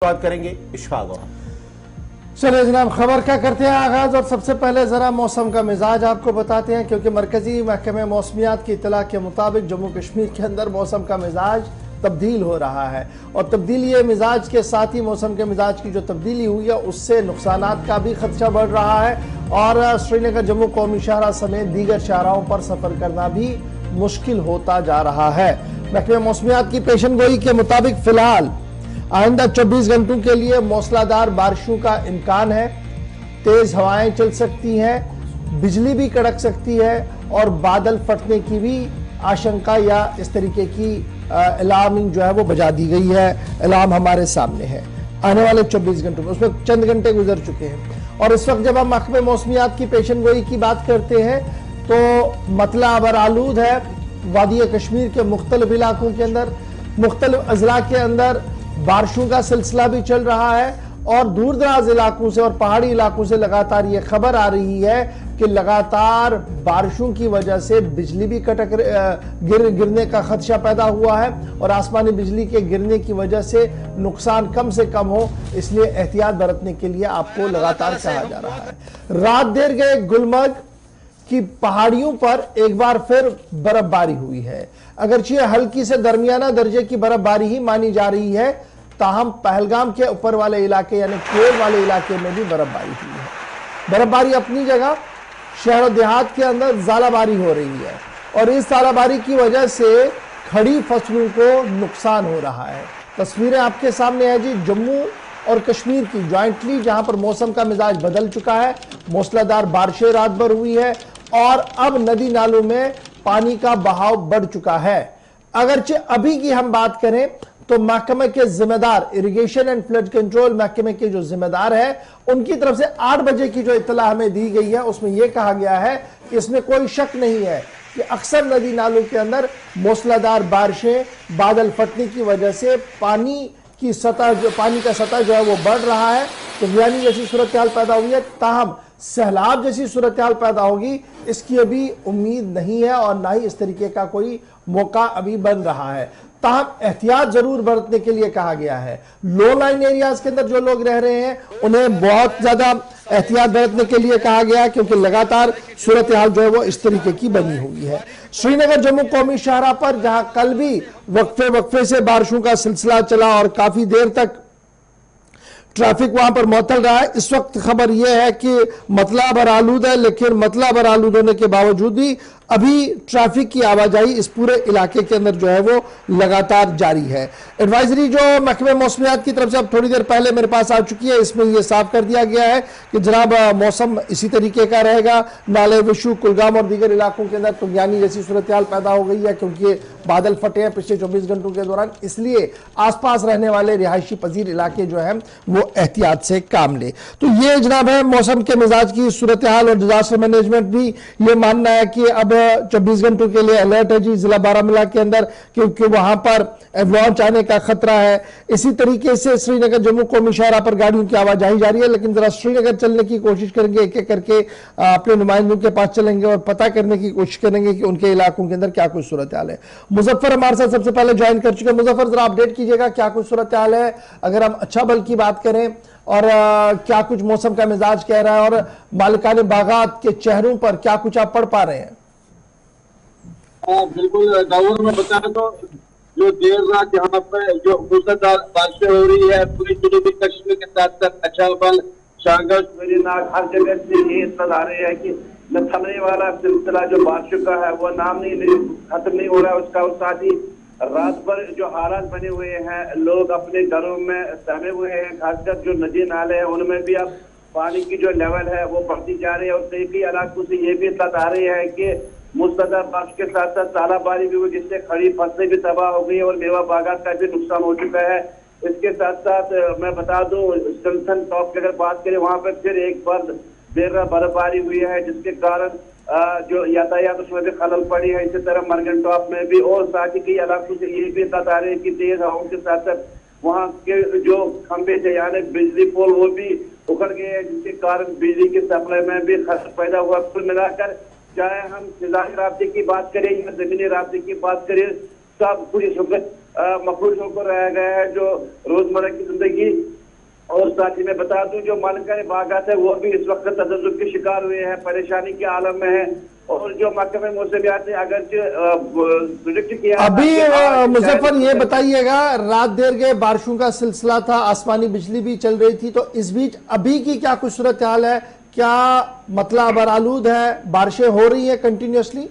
बात करेंगे इशफाक। चलिए जनाब, खबर का करते हैं आगाज और सबसे पहले जरा मौसम का मिजाज आपको बताते हैं, क्योंकि मरकजी महकमे मौसमियात की इतला के मुताबिक जम्मू कश्मीर के अंदर मौसम का मिजाज तब्दील हो रहा है और तब्दीली मिजाज के साथ ही मौसम के मिजाज की जो तब्दीली हुई है उससे नुकसानात का भी खदशा बढ़ रहा है और श्रीनगर जम्मू कौमी शाहरा समेत दीगर शाहराओं पर सफर करना भी मुश्किल होता जा रहा है। महकमे मौसमियात की पेशन गोई के मुताबिक फिलहाल आइंदा 24 घंटों के लिए मूसलाधार बारिशों का इम्कान है। तेज हवाएं चल सकती हैं, बिजली भी कड़क सकती है और बादल फटने की भी आशंका या इस तरीके की अलार्मिंग जो है वो बजा दी गई है। अलार्म हमारे सामने है आने वाले 24 घंटों में, उसमें चंद घंटे गुजर चुके हैं और इस वक्त जब हम महकमे मौसमियात की पेशन गोई की बात करते हैं तो मतला अबर आलूद है। वादी कश्मीर के मुख्तलिफ इलाकों के अंदर, मुख्तलिफ अजला के अंदर बारिशों का सिलसिला भी चल रहा है और दूर दराज इलाकों से और पहाड़ी इलाकों से लगातार ये खबर आ रही है कि लगातार बारिशों की वजह से बिजली भी गिरने का खदशा पैदा हुआ है और आसमानी बिजली के गिरने की वजह से कम हो, इसलिए एहतियात बरतने के लिए आपको लगातार कहा जा रहा है। रात देर गए गुलमर्ग की पहाड़ियों पर एक बार फिर बर्फबारी हुई है। अगरचे हल्की से दरमियाना दर्जे की बर्फबारी ही मानी जा रही है, ताहम पहलगाम के ऊपर वाले इलाके यानी कोल वाले इलाके में भी बर्फबारी हुई है। बर्फबारी अपनी जगह शहर और देहात के अंदर ज़ालाबारी हो रही है और इस ज़ालाबारी की वजह से खड़ी फसलों को नुकसान हो रहा है। तस्वीरें आपके सामने है जी, जम्मू और कश्मीर की जॉइंटली, जहां पर मौसम का मिजाज बदल चुका है। मूसलाधार बारिशें रात भर हुई है और अब नदी नालों में पानी का बहाव बढ़ चुका है। अगरचे अभी की हम बात करें तो महकमे के जिम्मेदार, इरिगेशन एंड फ्लड कंट्रोल महकमे के जो जिम्मेदार है, उनकी तरफ से 8 बजे की जो इत्तला हमें दी गई है उसमें यह कहा गया है कि इसमें कोई शक नहीं है कि अक्सर नदी नालों के अंदर मूसलाधार बारिशें, बादल फटने की वजह से पानी का सतह जो है वो बढ़ रहा है। तो यानी जैसी सूरत हाल पैदा हुई है, ताहम सैलाब जैसी सूरत हाल पैदा होगी इसकी अभी उम्मीद नहीं है और ना ही इस तरीके का कोई मौका अभी बन रहा है। ताहम एहतियात जरूर बरतने के लिए कहा गया है। लो लाइन एरियाज के अंदर जो लोग रह रहे हैं उन्हें बहुत ज्यादा एहतियात बरतने के लिए कहा गया है, क्योंकि लगातार सूरत हाल जो है वो इस तरीके की बनी हुई है। श्रीनगर जम्मू कौमी शाहरा पर जहां कल भी वक्फे से बारिशों का सिलसिला चला और काफी देर तक ट्रैफिक वहां पर मुअत्तल रहा है, इस वक्त खबर यह है कि मतला अबर आलूद है, लेकिन मतला अबर आलूद होने के बावजूद भी अभी ट्रैफिक की आवाजाही इस पूरे इलाके के अंदर जो है वो लगातार जारी है। एडवाइजरी जो महकमे मौसमियात की तरफ से अब थोड़ी देर पहले मेरे पास आ चुकी है, इसमें यह साफ कर दिया गया है कि जनाब मौसम इसी तरीके का रहेगा। नाले विशु, कुलगाम और दीगर इलाकों के अंदर तुंगियानी जैसी सूरत हाल पैदा हो गई है, क्योंकि बादल फटे हैं पिछले 24 घंटों के दौरान, इसलिए आसपास रहने वाले रिहायशी पजीर इलाके जो है वो एहतियात से काम ले। तो ये जनाब है मौसम के मिजाज की सूरत हाल और डिजास्टर मैनेजमेंट भी ये मानना है कि अब 24 घंटों के लिए अलर्ट है जी जिला बारामूला के अंदर, क्योंकि वहां पर एवलांच आने का खतरा है। इसी तरीके से श्रीनगर जम्मू कौमी शाहरा पर गाड़ियों की आवाजाही जारी है, लेकिन जरा श्रीनगर चलने की कोशिश करेंगे, एक एक करके अपने नुमाइंदों के पास चलेंगे और पता करने की कोशिश करेंगे कि उनके इलाकों के अंदर क्या कुछ सूरत हाल है। मुजफ्फर हमारे साथ सबसे पहले ज्वाइन कर चुके हैं। मुजफ्फर, जरा अपडेट कीजिएगा क्या कुछ सूरत हाल है, अगर हम अच्छा बल की बात करें और क्या कुछ मौसम का मिजाज कह रहा है और मालिकाने बागात के चेहरों पर क्या कुछ आप पढ़ पा रहे हैं? बिल्कुल दाऊद, में बता तो जो देर रात यहाँ पर जो मूसलाधार बारिशें हो रही है पूरी जनूबी कश्मीर के साथ साथ अछाबल, शांगश, वेरीनाग हर जगह से ये इत्तला आ रही है कि न थमने वाला सिलसिला जो बारिशों का है वो नाम नहीं खत्म नहीं हो रहा है उसका। और साथ ही रात भर जो हालात बने हुए हैं, लोग अपने घरों में सहमे हुए हैं, खासकर जो नदी नाले हैं उनमें भी अब पानी की जो लेवल है वो बढ़ती जा रही है और कई इलाकों से ये भी इत्तला आ रही है कि मूसलाधार बारिश के साथ साथ तालाबारी भी हुई, जिससे खड़ी फसलें भी तबाह हो गई और मेवा बागात का भी नुकसान हो चुका है। इसके साथ साथ मैं बता दूं, जंक्शन टॉप की अगर बात करें वहां पर फिर एक बार देर रात बर्फबारी हुई है, जिसके कारण जो यातायात उसमें भी खलल पड़ी है। इसी तरह मर्गन टॉप में भी और साथ ही कई इलाकों से ये भी बता रहे हैं कि तेज हवाओं के साथ साथ वहाँ के जो खंभे थे यानी बिजली पोल वो भी उखड़ गए हैं, जिसके कारण बिजली की सप्लाई में भी खर्च पैदा हुआ। कुल मिलाकर चाहे हम फिजाई राब्ते की बात करें या जमीनी राब्ते की बात करें, सब पूरी मखरूज होकर रह गया है जो रोजमर्रा की जिंदगी। और साथ ही मैं बता दूं जो मानकारी बागात है वो भी इस वक्त तजर्जुब के शिकार हुए हैं, परेशानी के आलम में है। और जो महकमे मौसमियात ने अगर प्रोजेक्ट किया अभी मुजफ्फर ये बताइएगा, रात देर गए बारिशों का सिलसिला था, आसमानी बिजली भी चल रही थी, तो इस बीच अभी की क्या कुछ सूरत हाल है? क्या मतलब अबरालूद है, बारिशें हो रही है कंटिन्यूसली?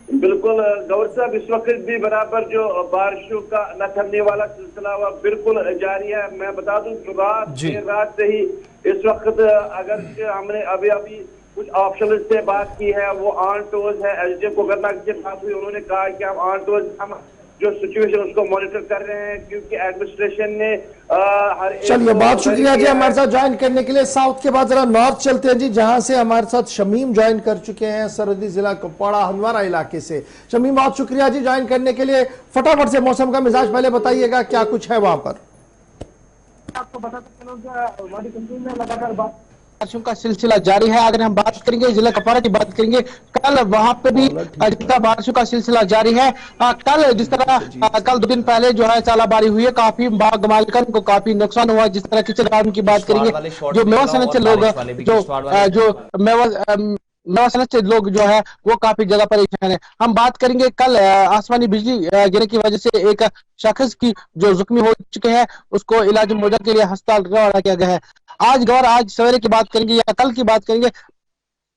बिल्कुल गौर साहब, इस वक्त भी बराबर जो बारिशों का न थमने वाला सिलसिला वह बिल्कुल जारी है। मैं बता दूं देर रात से ही इस वक्त अगर हमने अभी कुछ ऑप्शन से बात की है वो ऑन टोज है। एसडीएम को करना से बात हुई, उन्होंने कहा कि हम ऑन टोज हम जो सिचुएशन उसको मॉनिटर कर रहे हैं क्योंकि एडमिनिस्ट्रेशन ने हर एक। चलिए, बहुत शुक्रिया जी हमारे साथ ज्वाइन करने के लिए। साउथ के बाद जरा नॉर्थ चलते हैं जी, जहां से हमारे साथ शमीम ज्वाइन कर चुके हैं सरहदी जिला कुपवाड़ा हंदवाड़ा इलाके से। शमीम, बहुत शुक्रिया जी ज्वाइन करने के लिए। फटाफट से मौसम का मिजाज पहले बताइएगा, क्या कुछ है वहां पर? आपको बताता चलूं में लगातार बारिशों का सिलसिला जारी है। अगर हम बात करेंगे जिला कुपवाड़ा की बात करेंगे, कल वहां पे भी जितना बारिशों का सिलसिला जारी है। कल जिस तरह कल 2 दिन पहले जो है चालाबारी हुई है, काफी बाग मालिकन को काफी नुकसान हुआ। जिस तरह किचन गार्डन की बात करेंगे, जो मेवा सनत से लोग जो मेवा सनत से लोग जो है वो काफी ज्यादा परेशान है। हम बात करेंगे कल आसमानी बिजली गिरने की वजह से एक शख्स की जो जख्मी हो चुके हैं उसको इलाज मुआवजा के लिए अस्पताल रवाना किया गया है। आज सवेरे की बात करेंगे या कल की बात करेंगे,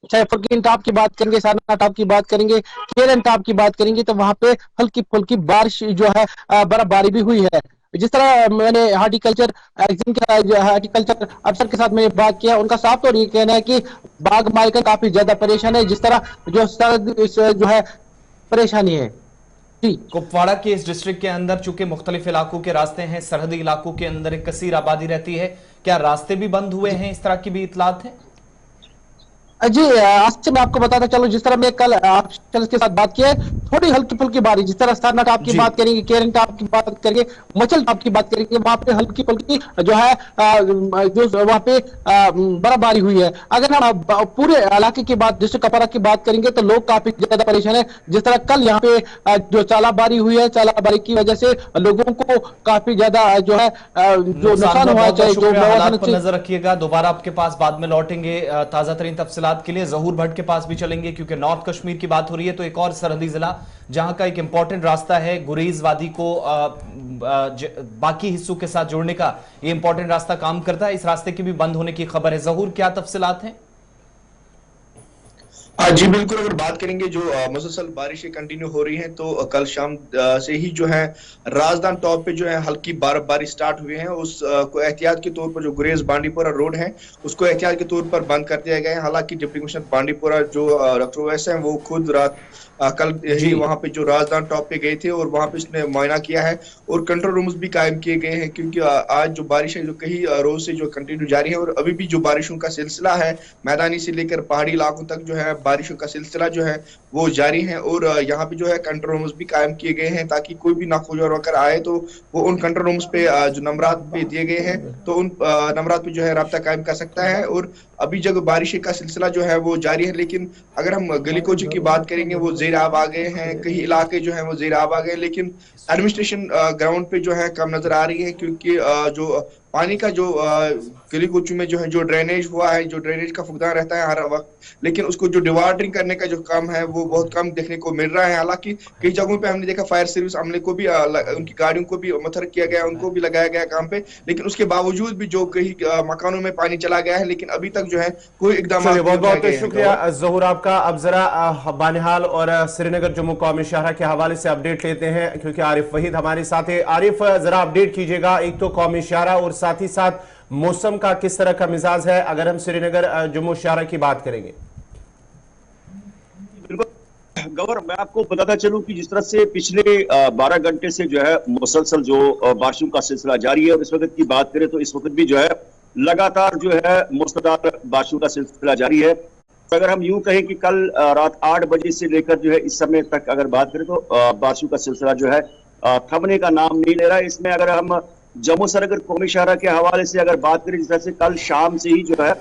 चाहे फुल्कीन टॉप की बात करेंगे, सारना टॉप की बात करेंगे, केरन टॉप की बात करेंगे, तो वहां पे हल्की फुल्की बारिश जो है बर्फबारी भी हुई है। जिस तरह मैंने हार्टिकल्चर अफसर के साथ मैंने बात किया, उनका साफ तौर ये कहना है कि बाग मालिक काफी ज्यादा परेशान है। जिस तरह जो है परेशानी है जी। कुपवाड़ा के इस डिस्ट्रिक्ट के अंदर चूंकि मुख्तलिफ इलाकों के रास्ते हैं, सरहदी इलाकों के अंदर एक कसीर आबादी रहती है, क्या रास्ते भी बंद हुए हैं? इस तरह की भी इतलात है जी। आज से मैं आपको बताता चलूं, जिस तरह मैं कल आपके साथ बात की है, थोड़ी हल्की फुल्की बारिश, जिस तरह सारना टॉप की बात करेंगे, केरन टॉप की बात करेंगे, मचल टॉप की बात करेंगे, वहां पे हल्की फुल्की जो है जो वहां पे बर्फबारी हुई है। अगर हम पूरे इलाके की बात, डिस्ट्रिक्ट कुपवाड़ा की बात करेंगे, तो लोग काफी ज्यादा परेशान है। जिस तरह कल यहाँ पे जो चालाबारी हुई है, चालाबारी की वजह से लोगों को काफी ज्यादा जो है जो नुकसान हुआ है। नजर रखिएगा, दोबारा आपके पास बाद में लौटेंगे ताजा तरीन तफसीलात के लिए। जहूर भट्ट के पास भी चलेंगे क्योंकि नॉर्थ कश्मीर की बात हो रही है, तो एक और सरहदी जिला जहां का एक इंपॉर्टेंट रास्ता है गुरेज वादी को बाकी हिस्सों के साथ जोड़ने का, ये इंपॉर्टेंट रास्ता काम करता है। इस रास्ते की भी बंद होने की खबर है। जहूर, क्या तफसीलात हैं? जी बिल्कुल, अगर बात करेंगे जो मुसलसल बारिशें कंटिन्यू हो रही हैं, तो कल शाम से ही जो है राजदान टॉप पे जो है हल्की बर्फबारी स्टार्ट हुई है। उसको एहतियात के तौर पर जो गुरेज बांडीपुरा रोड है उसको एहतियात के तौर पर बंद कर दिया गया है। हालांकि डिप्टी कमिश्नर बांडीपुरा जो डॉक्टर ओवैस हैं वो खुद रात कल ही वहां पे जो राजदान टॉप पे गए थे और वहां पे उसने मुआयना किया है और कंट्रोल रूम्स भी कायम किए गए हैं, क्योंकि आज जो बारिश है जो कई रोज से जो कंटिन्यू जारी है और अभी भी जो बारिशों का सिलसिला है मैदानी से लेकर पहाड़ी इलाकों तक जो है बारिशों का सिलसिला जो है वो जारी है। और यहाँ पे जो है कंट्रोल रूम्स भी कायम किए गए हैं ताकि कोई भी नाखुश अगर आए तो वो उन कंट्रोल रूम्स पे जो नंबरात पे दिए गए हैं तो उन नंबरात पे जो है राब्ता कायम कर सकता है। और अभी जब बारिश का सिलसिला जो है वो जारी है, लेकिन अगर हम गली कोची की बात करेंगे वो ज़ेर आब आ गए हैं, कई इलाके जो है वो ज़ेर आब आ गए, लेकिन एडमिनिस्ट्रेशन ग्राउंड पे जो है कम नजर आ रही है, क्योंकि जो पानी का जो गली कोचू में जो है जो ड्रेनेज हुआ है, जो ड्रेनेज का फुकदान रहता है हर वक्त, लेकिन उसको जो डिवाटरिंग करने का जो काम है वो बहुत कम देखने को मिल रहा है। हालांकि कई जगहों पे हमने देखा फायर सर्विस अमले को भी उनकी गाड़ियों को भी मुतहर्रिक किया गया, उनको भी लगाया गया काम पे, लेकिन उसके बावजूद भी जो कई मकानों में पानी चला गया है, लेकिन अभी तक जो है कोई इकदाम। बहुत बहुत शुक्रिया जहूर आपका। अब जरा बानिहाल और श्रीनगर जम्मू कौमी शाहरा के हवाले से अपडेट लेते हैं, क्योंकि आरिफ वहीद हमारे साथ है। आरिफ, जरा अपडेट कीजिएगा, एक तो कौमी शाहरा और साथ ही साथ मौसम का किस तरह का मिजाज है अगर हम श्रीनगर जम्मू शाहरा की बात करेंगे। गवर, मैं आपको बताता चलूं कि जिस तरह से पिछले 12 घंटे से जो है मुसलसल जो बारिशों का सिलसिला जारी है, और इस वक्त की बात करें तो इस वक्त भी जो है लगातार जो है मूसलाधार बारिशों का सिलसिला जारी है। अगर हम यूं कहें कि कल रात 8 बजे से लेकर जो है इस समय तक अगर बात करें तो बारिशों का सिलसिला जो है थमने का नाम नहीं ले रहा है। इसमें अगर हम जम्मू श्रीनगर कौमी शाहरा के हवाले से अगर बात करें, जिस तरह से कल शाम से ही जो है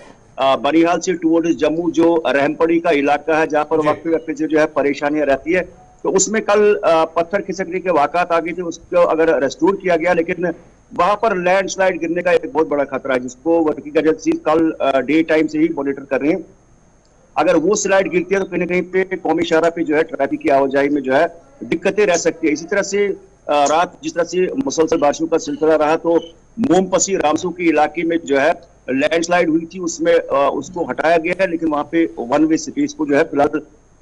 बनिहाल से टुवर्ड्स जम्मू जो रहमपड़ी का इलाका है जहां पर वक्त वक्त से जो है परेशानियां रहती है, तो उसमें कल पत्थर खिसकने के वाकयात आ गए थे, उसको अगर रेस्टोर किया गया, लेकिन वहां पर लैंडस्लाइड गिरने का एक बहुत बड़ा खतरा है, जिसको वर्किंग एजेंसी कल डे टाइम से ही मॉनिटर कर रहे हैं। अगर वो स्लाइड गिरती है तो कहीं ना कहीं पे कौमी शाहरा पे जो है ट्रैफिक की आवाजाही में जो है दिक्कतें रह सकती है। इसी तरह से रात जिस तरह से मुसलसल बारिशों का सिलसिला रहा, तो मोमपसी रामसू के इलाके में जो है लैंडस्लाइड हुई थी, उसमें उसको हटाया गया है, लेकिन वहां पे वन वे स्पेस को जो है फिलहाल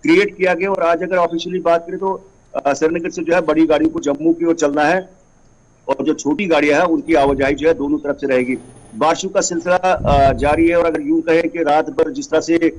क्रिएट किया गया। और आज अगर ऑफिशियली बात करें तो श्रीनगर से जो है बड़ी गाड़ियों को जम्मू की ओर चलना है, और जो छोटी गाड़ियां हैं उनकी आवाजाही जो है दोनों तरफ से रहेगी। बारिशों का सिलसिला जारी है, और अगर यूं कहें कि रात भर जिस तरह से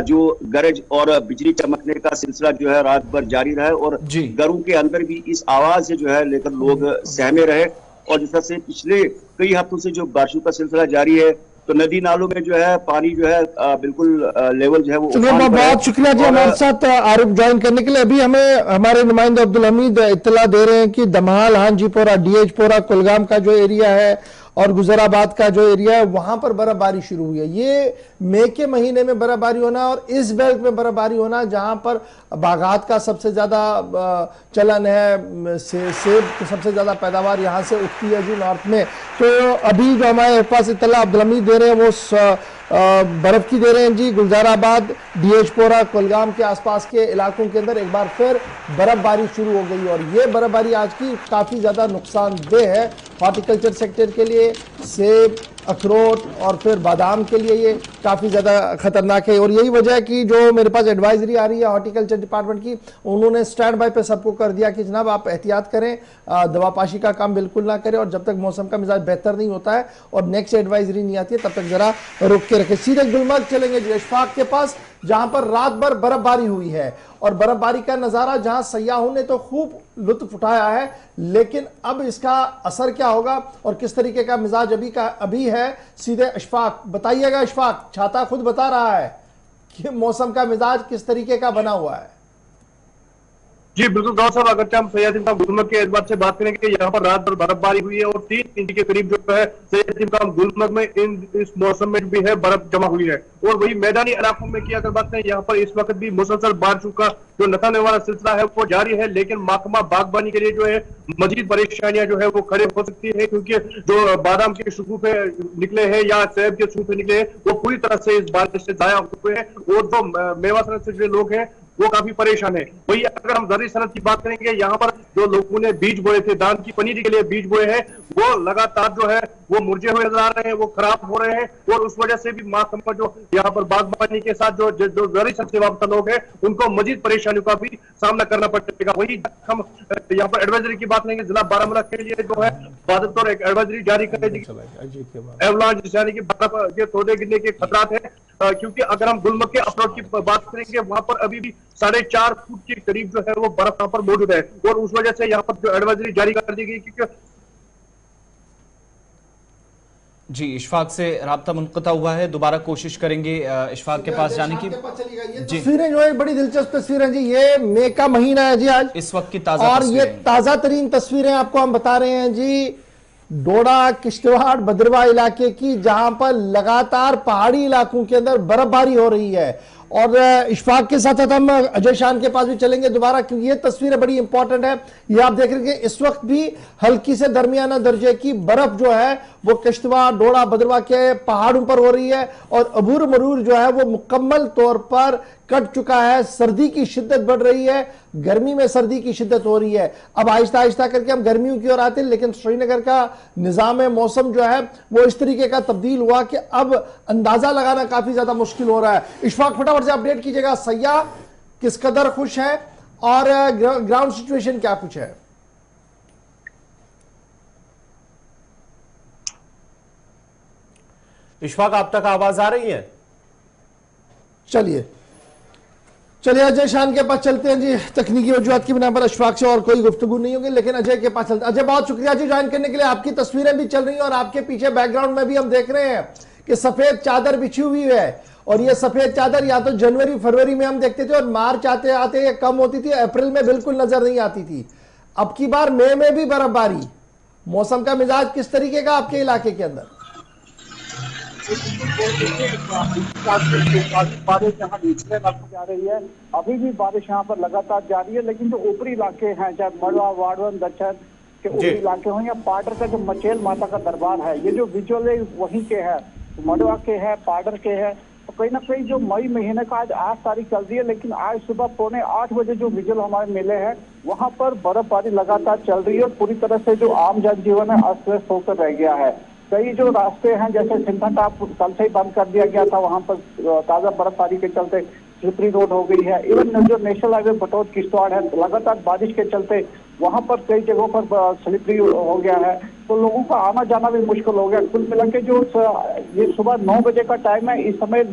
जो गरज और बिजली चमकने का सिलसिला जो है रात भर जारी रहा, और घरों के अंदर भी इस आवाज से जो है लेकर लोग सहमे रहे। और जिस तरह से पिछले कई हफ्तों से जो बारिशों का सिलसिला जारी है, तो नदी नालों में जो है पानी जो है बिल्कुल लेवल जो है वो बहुत शुक्रिया जी हमारे साथ आरिफ ज्वाइन करने के लिए। अभी हमें हमारे नुमाइंदे अब्दुल हमीद इत्तला दे रहे हैं कि दमहाल, हांजीपोरा, डीएचपोरा, कुलगाम का जो एरिया है और गुजराबाद का जो एरिया है वहां पर बर्फबारी शुरू हुई है। ये मई के महीने में बर्फबारी होना और इस बेल्ट में बर्फबारी होना जहां पर बागात का सबसे ज्यादा चलन है, सेब की सबसे ज्यादा पैदावार यहां से उठती है जी नॉर्थ में। तो अभी जो हमारे पास इत्तला अब्दुल हमीद दे रहे हैं वो बर्फ की दे रहे हैं जी। गुलजाराबाद, डीएचपोरा, कुलगाम के आसपास के इलाकों के अंदर एक बार फिर बर्फबारी शुरू हो गई, और ये बर्फबारी आज की काफी ज्यादा नुकसानदेह है हॉर्टिकल्चर सेक्टर के लिए। सेब, अखरोट और फिर बादाम के लिए ये काफी ज्यादा खतरनाक है, और यही वजह है कि जो मेरे पास एडवाइजरी आ रही है हॉर्टिकल्चर डिपार्टमेंट की, उन्होंने स्टैंड बाय पे सबको कर दिया कि जनाब आप एहतियात करें, दवापाशी का काम बिल्कुल ना करें, और जब तक मौसम का मिजाज बेहतर नहीं होता है और नेक्स्ट एडवाइजरी नहीं आती है तब तक जरा रोक के रखें। सीधे गुलमर्ग चलेंगे जी इशफाक के पास, जहां पर रात भर बर्फबारी हुई है, और बर्फबारी का नजारा जहां सयाहों ने तो खूब लुत्फ उठाया है, लेकिन अब इसका असर क्या होगा और किस तरीके का मिजाज अभी है, सीधे इशफाक बताइएगा। इशफाक, छाता खुद बता रहा है कि मौसम का मिजाज किस तरीके का बना हुआ है। जी बिल्कुल गौर साहब, अगर हम सैयद गुलमर्ग के एतबार से बात करेंगे, यहाँ पर रात भर बर्फबारी हुई है और 3 इंच के करीब जो है सैयद गुलमर्ग में इस मौसम में भी है बर्फ जमा हुई है। और वही मैदानी इलाकों में की अगर बात करें, यहाँ पर इस वक्त भी मुसलसल बारिशों का जो नथाने वाला सिलसिला है वो जारी है, लेकिन महकमा बागबानी के लिए जो है मजीद परेशानियां जो है वो खड़े हो सकती है, क्योंकि जो बादाम के शगुफे निकले हैं या सेब के शगुफे निकले हैं वो पूरी तरह से इस बारिश से जाया हुए हैं, और जो मेवा सनत से जो लोग हैं वो काफी परेशान है। वही अगर हम ज़रूरी सनत की बात करेंगे, यहाँ पर जो लोगों ने बीज बोए थे, धान की पनीरी के लिए बीज बोए हैं, वो लगातार जो है वो मुरझे हुए नजर आ रहे हैं, वो खराब हो रहे हैं, और उस वजह से भी महकमा जो यहाँ पर बागबानी के साथ जो ज़रूरी सनत से वाबस्ता लोग हैं उनको मजीद परेशानियों का भी सामना करना पड़ेगा। वही हम यहाँ पर एडवाइजरी की बात करेंगे, जिला बारामूला के लिए जो है बादल एक एडवाइजरी जारी करेगी, एवलांच यानी कि बर्फ के तोड़े गिरने के खतरात है, क्योंकि अगर हम गुलमर्ग के अप्रोच की बात करेंगे वहां पर अभी भी 4.5 फुट के करीब जो है वो बर्फ वहां पर मौजूद है, और उस वजह से यहाँ पर जो एडवाइजरी जारी कर दी गई। क्योंकि जी इशफाक से राब्ता मुनक़ता हुआ है, दोबारा कोशिश करेंगे इशफाक के पास जाने की। तस्वीरें जो है बड़ी दिलचस्प तस्वीरें जी, ये मई का महीना है जी आज, इस वक्त की ताजा और ये ताजा तरीन तस्वीरें आपको हम बता रहे हैं जी डोडा, किश्तवाड़, भद्रवाह इलाके की, जहां पर लगातार पहाड़ी इलाकों के अंदर बर्फबारी हो रही है। और इशफाक के साथ साथ हम अजय शान के पास भी चलेंगे दोबारा, क्योंकि ये तस्वीरें बड़ी इंपॉर्टेंट है। ये आप देख रहे हैं इस वक्त भी हल्की से दरमियाना दर्जे की बर्फ जो है वो किश्तवाड़, डोडा, भद्रवाह के पहाड़ों पर हो रही है, और अबूर मरूर जो है वो मुकम्मल तौर पर कट चुका है। सर्दी की शिद्दत बढ़ रही है, गर्मी में सर्दी की शिद्दत हो रही है। अब आहिस्ता आहिस्ता करके हम गर्मियों की ओर आते हैं, लेकिन श्रीनगर का निजाम मौसम जो है वो इस तरीके का तब्दील हुआ कि अब अंदाजा लगाना काफी ज्यादा मुश्किल हो रहा है। इशफाक फटाफट से अपडेट कीजिएगा, सयाह किस कदर खुश है और ग्राउंड सिचुएशन क्या कुछ है। इशफाक, आप तक आवाज आ रही है? चलिए अजय शान के पास चलते हैं जी। तकनीकी वजूहत की बिना पर इशफाक से और कोई गुफ्तगू नहीं होगी, लेकिन अजय के पास चलते हैं। अजय, बहुत शुक्रिया जी ज्वाइन करने के लिए। आपकी तस्वीरें भी चल रही हैं और आपके पीछे बैकग्राउंड में भी हम देख रहे हैं कि सफेद चादर बिछी हुई है, और ये सफेद चादर या तो जनवरी फरवरी में हम देखते थे और मार्च आते आते ये कम होती थी, अप्रैल में बिल्कुल नजर नहीं आती थी। अब की बार मई में भी बर्फबारी। मौसम का मिजाज किस तरीके का आपके इलाके के अंदर? बारिश यहाँ निचले इलाकों में आ रही है, अभी भी बारिश यहाँ पर लगातार जारी है। लेकिन जो ऊपरी इलाके हैं, चाहे मड़वा, वाड़वन, दक्षिण के ऊपरी इलाके हों या पाडर का जो मचेल माता का दरबार है, ये जो विजुअल है वहीं के है, मड़वा के है, पाडर के है। तो कहीं ना कहीं जो मई महीने का आज 8 तारीख चल रही है, लेकिन आज सुबह 7:45 बजे जो विजुअल हमारे मिले हैं, वहां पर बर्फबारी लगातार चल रही है और पूरी तरह से जो आम जनजीवन है अस्त व्यस्त होकर रह गया है। कई जो रास्ते हैं, जैसे सिंथन टाप कल से ही बंद कर दिया गया था, वहां पर ताजा बर्फबारी के चलते स्लिपरी रोड हो गई है। इवन जो नेशनल हाईवे बटौत किश्तवाड़ है, लगातार बारिश के चलते वहां पर कई जगहों पर स्लिपरी हो गया है, तो लोगों का आना जाना भी मुश्किल हो गया। कुल मिला के जो ये सुबह 9 बजे का टाइम है, इस समय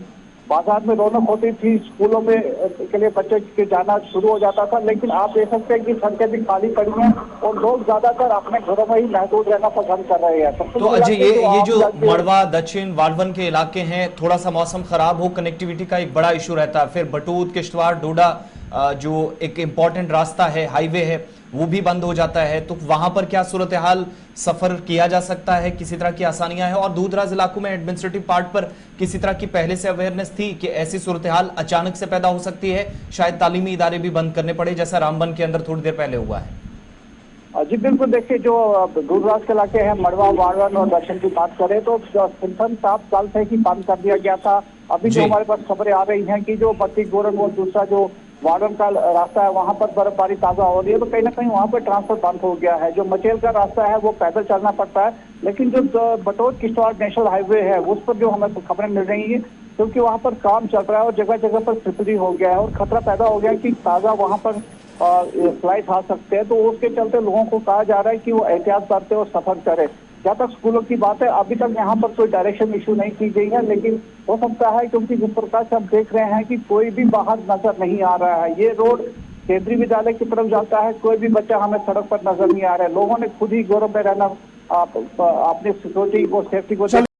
बाजार में रौनक होती थी, स्कूलों में के लिए बच्चे के जाना शुरू हो जाता था, लेकिन आप देख सकते हैं कि सड़कें भी खाली पड़ी हैं और लोग ज्यादातर अपने घरों में ही महदूद रहना पसंद कर रहे हैं। तो अजय, ये जो मड़वा, दक्षिण, वाड़वन के इलाके हैं, थोड़ा सा मौसम खराब हो, कनेक्टिविटी का एक बड़ा इशू रहता है। फिर बटूत, किश्तवाड़, डोडा जो एक इम्पोर्टेंट रास्ता है, हाईवे है, वो भी बंद हो जाता है। तो वहां पर क्या सूरत हाल, सफर किया जा सकता है, किसी तरह की आसानियां हैं? और दूर दराज इलाकों में एडमिनिस्ट्रेटिव पार्ट पर किसी तरह की पहले से अवेयरनेस थी कि ऐसी सूरत हाल अचानक से पैदा हो सकती है, शायद तालीमी इदारे भी बंद करने पड़े, जैसा रामबन के अंदर थोड़ी देर पहले हुआ है? जी बिल्कुल, देखिए जो दूर दराज के इलाके हैं, मड़वा, वाड़वन और दक्षिण की बात करें तो सिंथन टाप कल से ही बंद कर दिया गया था। अभी जो हमारे पास खबरें आ रही हैं कि जो बत्ती गोरख और दूसरा जो वाड़वन का रास्ता है, वहां पर बर्फबारी ताजा हो रही है, तो कहीं ना कहीं वहां पर ट्रांसपोर्ट बंद हो गया है। जो मचेल का रास्ता है वो पैदल चलना पड़ता है, लेकिन जो बटौत किश्तवाड़ नेशनल हाईवे है उस पर जो हमें खबरें मिल रही है, क्योंकि वहां पर काम चल रहा है और जगह जगह पर स्लिपरी हो गया है और खतरा पैदा हो गया है कि ताजा वहां पर फ्लाइट आ सकते हैं। तो उसके चलते लोगों को कहा जा रहा है कि वो एहतियात करते और सफर करें। जहाँ तक स्कूलों की बात है, अभी तक यहाँ पर कोई डायरेक्शन इशू नहीं की गई है, लेकिन हो सकता है क्योंकि जिस प्रकार से हम देख रहे हैं कि कोई भी बाहर नजर नहीं आ रहा है। ये रोड केंद्रीय विद्यालय की तरफ जाता है, कोई भी बच्चा हमें सड़क पर नजर नहीं आ रहा है। लोगों ने खुद ही घरों में रहना, अपनी सिक्योरिटी को, सेफ्टी को